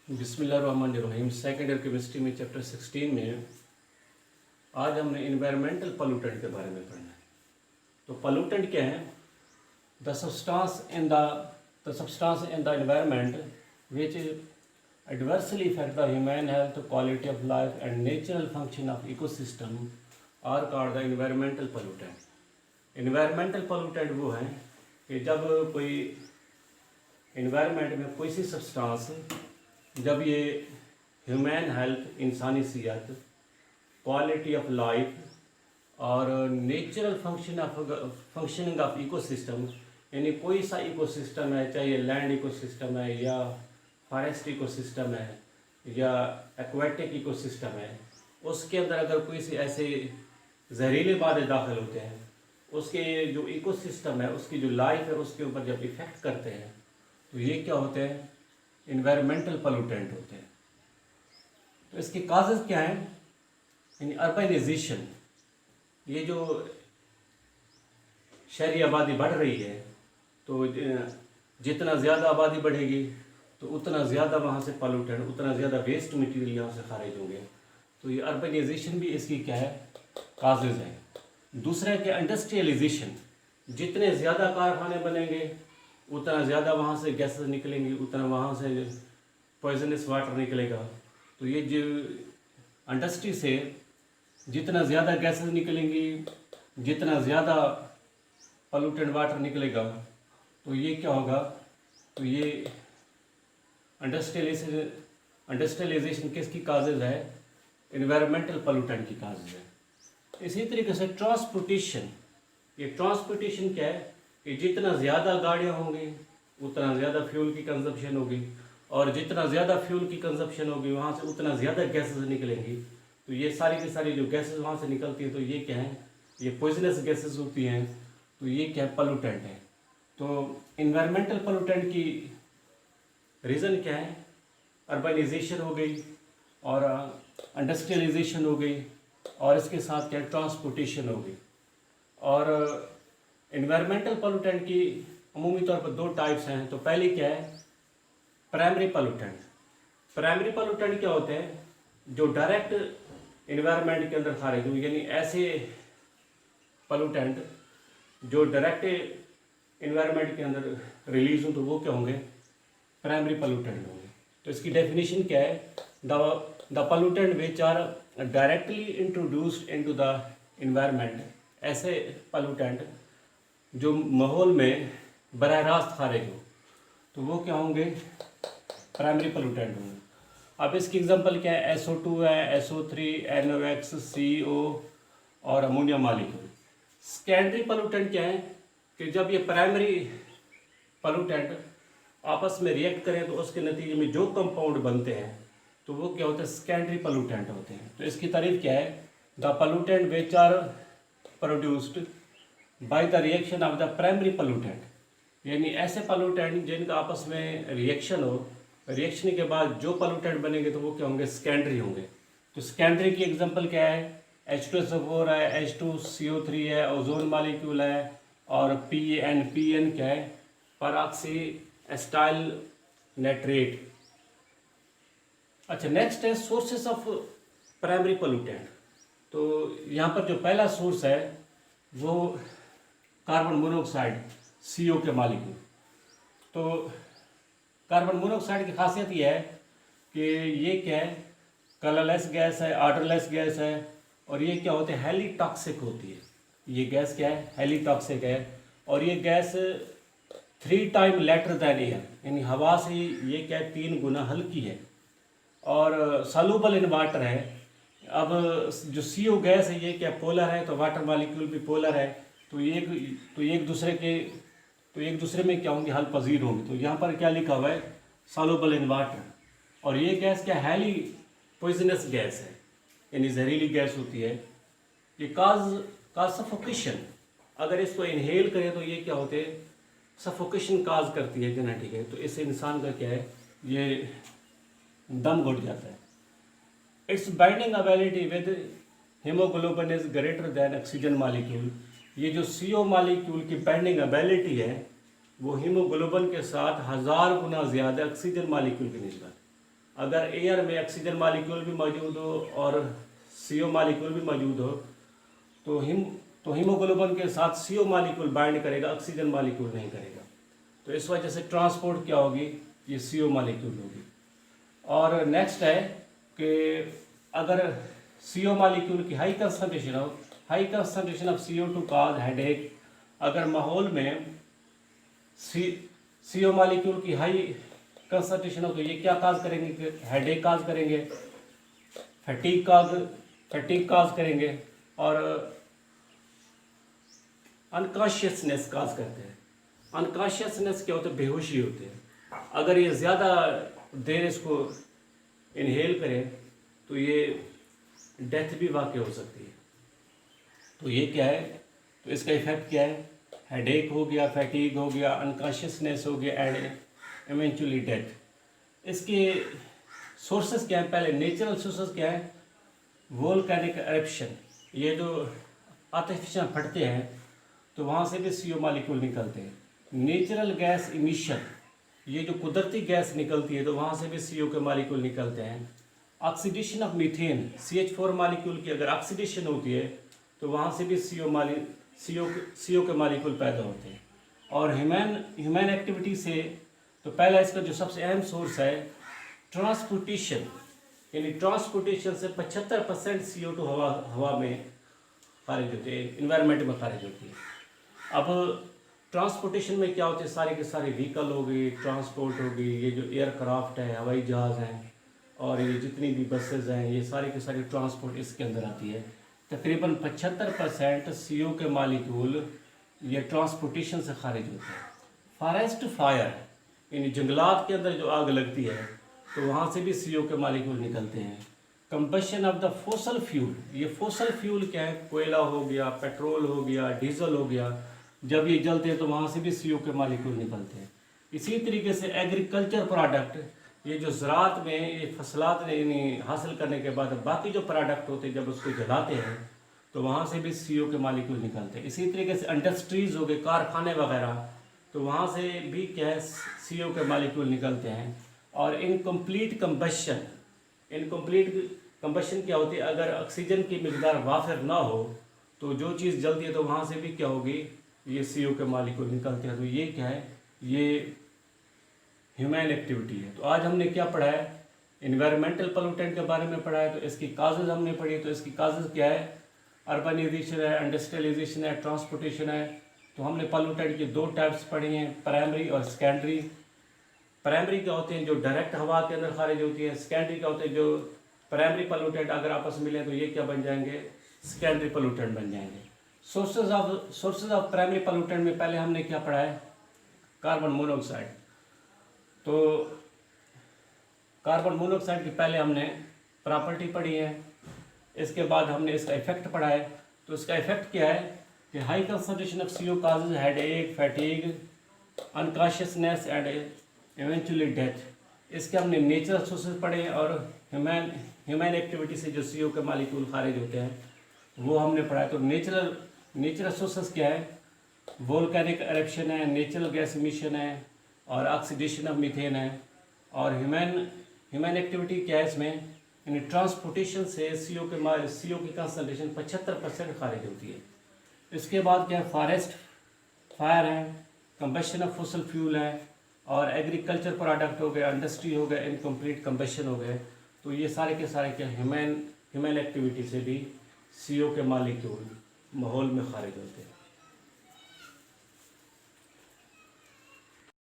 बिस्मिल्लाहिर्रहमानिर्रहीम। Second year chemistry में chapter 16 में आज हमने इन्वायरमेंटल पोल्यूटेंट के बारे में पढ़ना है। तो पोल्यूटेंट क्या है? The substance in the environment which adversely affect the human health, quality of life and natural function of ecosystem are called the environmental pollutant. environmental pollutant वो हैं कि जब कोई environment में कोई सी सब्सटेंस जब ये ह्यूमन हेल्थ, इंसानी सेहत, क्वालिटी ऑफ लाइफ और नेचुरल फंक्शनिंग ऑफ इकोसिस्टम, यानी कोई सा इकोसिस्टम है, चाहे ये लैंड इकोसिस्टम है या फॉरेस्ट इकोसिस्टम है या एक्वेटिक इकोसिस्टम है, उसके अंदर अगर कोई से ऐसे जहरीले मादे दाखिल होते हैं, उसके जो इकोसिस्टम है, उसकी जो लाइफ है, उसके ऊपर जब इफ़ेक्ट करते हैं, तो ये क्या होते हैं? इन्वायरमेंटल पोल्यूटेंट होते हैं। तो इसके काजेज़ क्या हैं? यानी अर्बनाइजेशन, ये जो शहरी आबादी बढ़ रही है, तो जितना ज़्यादा आबादी बढ़ेगी तो उतना ज़्यादा वहाँ से पोल्यूटेंट, उतना ज़्यादा वेस्ट मटेरियल यहाँ से खारिज होंगे। तो ये अर्बनाइजेशन भी इसकी क्या है? काजेज़ हैं। दूसरा है कि इंडस्ट्रियलाइजेशन, जितने ज़्यादा कारखाने बनेंगे उतना ज़्यादा वहाँ से गैसेस निकलेंगी, उतना वहाँ से पॉइजनस वाटर निकलेगा। तो ये जो इंडस्ट्री से जितना ज़्यादा गैसेस निकलेंगी, जितना ज़्यादा पोल्यूटेंट वाटर निकलेगा, तो ये क्या होगा? तो ये इंडस्ट्रियलाइजेशन किसकी काजेज़ है? इन्वायरमेंटल पोल्यूटेंट की काजेज़ है। इसी तरीके से ट्रांसपोर्टेशन, ये ट्रांसपोर्टेशन क्या है कि जितना ज़्यादा गाड़ियाँ होंगी उतना ज़्यादा फ्यूल की कंजप्शन होगी, और जितना ज़्यादा फ्यूल की कंजप्शन होगी वहाँ से उतना ज़्यादा गैसेस निकलेंगी। तो ये सारी की सारी जो गैसेस वहाँ से निकलती हैं, तो ये क्या है? ये पॉइजनस गैसेस होती हैं। तो ये क्या है? पोल्यूटेंट है। तो इन्वायरमेंटल पोल्यूटेंट की रीज़न क्या है? अर्बनाइजेशन हो गई और इंडस्ट्रियलाइजेशन हो गई, और इसके साथ क्या? ट्रांसपोर्टेशन हो गई। और इन्वायरमेंटल पोल्यूटेंट की अमूमी तौर पर दो टाइप्स हैं। तो पहली क्या है? Primary pollutant. प्राइमरी पोल्यूटेंट क्या होते हैं? जो डायरेक्ट इन्वायरमेंट के अंदर खारिज हो, यानी ऐसे पोल्यूटेंट जो डायरेक्ट इन्वायरमेंट के अंदर रिलीज हो, तो वो क्या होंगे? प्राइमरी पोल्यूटेंट होंगे। तो इसकी डेफिनेशन क्या है? The pollutant which are directly introduced into the environment, ऐसे पोल्यूटेंट जो माहौल में बराह रास्त खारिज हो, तो वो क्या होंगे? प्राइमरी पोल्यूटेंट होंगे। अब इसकी एग्जांपल क्या है? SO2 है, SO3, NOx, CO और अमोनिया मॉलिक्यूल। सेकेंडरी पोल्यूटेंट क्या है कि जब ये प्राइमरी पोल्यूटेंट आपस में रिएक्ट करें तो उसके नतीजे में जो कंपाउंड बनते हैं, तो वो क्या होते हैं? सेकेंडरी पोल्यूटेंट होते हैं। तो इसकी तारीफ क्या है? The pollutant which are produced by the reaction of the primary pollutant, यानी ऐसे पोल्यूटेंट जिनका आपस में रिएक्शन हो, रिएक्शन के बाद जो पोल्यूटेंट बनेंगे तो वो क्या होंगे? सेकेंडरी होंगे। तो सेकेंडरी की एग्जांपल क्या है? H2SO4 है, H2CO3 है, ओजोन मॉलिक्यूल है, और PN क्या है? परऑक्सी एस्टाइल नाइट्रेट। अच्छा, नेक्स्ट है सोर्सेस ऑफ प्राइमरी पोल्यूटेंट। तो यहाँ पर जो पहला सोर्स है वो कार्बन मोनोऑक्साइड, CO के मॉलिक्यूल। तो कार्बन मोनोऑक्साइड की खासियत ये है कि ये क्या है? कलरलेस गैस है, ऑडरलेस गैस है, और ये क्या होते हैं? हाईली टॉक्सिक होती है। ये गैस क्या है? हाईली टॉक्सिक है, और ये gas 3 time later than air, यानी हवा से ये क्या है? 3 गुना हल्की है, और सॉल्युबल इन वाटर है। अब जो CO गैस है ये क्या? पोलर है, तो वाटर मॉलिक्यूल भी पोलर है। तो एक दूसरे में क्या होंगे? हल पजीर होंगे। तो यहाँ पर क्या लिखा हुआ है? Soluble in water. और ये गैस क्या? हाईली पॉइजनस गैस है, यानी जहरीली गैस होती है। ये काज सफोकेशन, अगर इसको इनहेल करें तो ये क्या होते हैं? सफोकेशन काज करती है जेनेटिक है। तो इससे इंसान का क्या है? ये दम घुट जाता है। It's binding ability with haemoglobin is greater than oxygen molecule. ये जो CO मॉलिक्यूल की बाइंडिंग एबिलिटी है वो हीमोग्लोबिन के साथ 1000 गुना ज़्यादा ऑक्सीजन मॉलिक्यूल की निस्बत। अगर एयर में ऑक्सीजन मालिक्यूल भी मौजूद हो और CO मालिक्यूल भी मौजूद हो तो हीमोग्लोबिन के साथ CO मालिक्यूल बाइंड करेगा, ऑक्सीजन मालिक्यूल नहीं करेगा। तो इस वजह से ट्रांसपोर्ट क्या होगी, ये CO मालिक्यूल होगी। और नेक्स्ट है कि अगर CO मालिक्यूल की high concentration of CO2 cause headache. अगर माहौल में CO मालिक्यूल की हाई कंसंट्रेशन हो तो ये क्या काज करेंगे कि हेडेक काज करेंगे, फटीग काज करेंगे और अनकॉन्शियसनेस काज करते हैं। अनकॉन्शियसनेस क्या होता है, बेहोशी होते हैं। अगर ये ज़्यादा देर इसको इनहेल करें तो ये डेथ भी वाक़ हो सकती है। तो ये क्या है, तो इसका इफेक्ट क्या है, हेडेक हो गया, फैटीग हो गया, अनकॉन्शियसनेस हो गया एंड इवेंचुअली डेथ। इसके सोर्सेज क्या है, पहले नेचुरल सोर्सेज क्या है, वोल्केनिक एरप्शन। ये जो आतिशियाँ फटते हैं तो वहाँ से भी CO मालिक्यूल निकलते हैं। नेचुरल गैस इमिशन, ये जो कुदरती गैस निकलती है तो वहाँ से भी CO के मालिक्यूल निकलते हैं। Oxidation of methane, CH4 molecule की अगर ऑक्सीडेशन होती है तो वहाँ से भी CO के मालिक्यूल पैदा होते हैं। और ह्यूमन एक्टिविटी से तो पहला इसका जो सबसे अहम सोर्स है ट्रांसपोर्टेशन, यानी ट्रांसपोर्टेशन से 75% CO2 हवा में खारिज होती है, इन्वायरमेंट में खारिज होती है। अब ट्रांसपोर्टेशन में क्या होते हैं, सारे के सारे व्हीकल हो गई, ट्रांसपोर्ट हो गई, ये जो एयरक्राफ्ट है, हवाई जहाज़ हैं और ये जितनी भी बसेज हैं, ये सारी के सारी ट्रांसपोर्ट इसके अंदर आती है। तकरीबन 75% CO के मालिक्यूल ये ट्रांसपोर्टेशन से खारिज होते हैं। फॉरेस्ट फायर, यानी जंगलात के अंदर जो आग लगती है तो वहाँ से भी CO के मालिक्यूल निकलते हैं। Combustion of the fossil fuel, ये फोसल फ्यूल क्या है, कोयला हो गया, पेट्रोल हो गया, डीजल हो गया, जब ये जलते हैं तो वहाँ से भी CO के मालिक्यूल निकलते हैं। इसी तरीके से एग्रीकल्चर प्रोडक्ट, ये जो ज़राअत में ये फसलात यानी हासिल करने के बाद बाकी जो प्रोडक्ट होते हैं जब उसको जलाते हैं तो वहाँ से भी CO के मालिक्यूल निकलते हैं। इसी तरीके से इंडस्ट्रीज़ हो गए, कारखाने वगैरह, तो वहाँ से भी क्या है, CO के मालिक्यूल निकलते हैं। और इनकम्प्लीट कंबशन क्या होती है, अगर ऑक्सीजन की मिकदार वाफिर ना हो तो जो चीज़ जलती है तो वहाँ से भी क्या होगी, ये CO के मालिक्यूल निकलते हैं। तो ये क्या है, ये ह्यूमन एक्टिविटी है। तो आज हमने क्या पढ़ा है, इन्वायरमेंटल पोल्यूटेंट के बारे में पढ़ा है। तो इसकी काजेज़ हमने पढ़ी। तो इसकी काजेज़ क्या है, अर्बनाइजेशन है, इंडस्ट्रियलाइजेशन है, ट्रांसपोर्टेशन है। तो हमने पोल्यूटेंट की 2 टाइप्स पढ़ी हैं, प्राइमरी और सेकेंडरी। प्राइमरी क्या होते हैं, जो डायरेक्ट हवा के अंदर खारिज होती है। सेकेंडरी क्या होते हैं, जो प्राइमरी पोल्यूटेंट अगर आपस में मिले तो ये क्या बन जाएंगे, सेकेंडरी पोल्यूटेंट बन जाएंगे। सोर्सेज ऑफ प्राइमरी पोल्यूटेंट में पहले हमने क्या पढ़ा है, कार्बन मोनोऑक्साइड। तो कार्बन मोनोऑक्साइड की पहले हमने प्रॉपर्टी पढ़ी है, इसके बाद हमने इसका इफेक्ट पढ़ा है। तो इसका इफेक्ट क्या है कि high concentration of CO causes headache, fatigue, unconsciousness and eventually death. इसके हमने नेचुरल सोर्सेज पढ़े और ह्यूमन एक्टिविटी से जो CO के मालिक्यूल खारिज होते हैं वो हमने पढ़ा है। तो नेचुरल सोर्सेज क्या है, वोल्केनिक एरप्शन है, नेचुरल गैस इमिशन है और ऑक्सीडेशन ऑफ मीथेन है। और ह्यूमन एक्टिविटी क्या है इसमें, यानी ट्रांसपोर्टेशन से CO की कंसंट्रेशन 75% खारिज होती है। इसके बाद क्या है, फॉरेस्ट फायर है, कंबशन ऑफ फॉसिल फ्यूल है और एग्रीकल्चर प्रोडक्ट हो गया, इंडस्ट्री हो गया, इनकम्प्लीट कंबशन हो गए। तो ये सारे के सारे क्या ह्यूमन एक्टिविटी से भी CO के मालिक्यूल माहौल में खारिज होते हैं।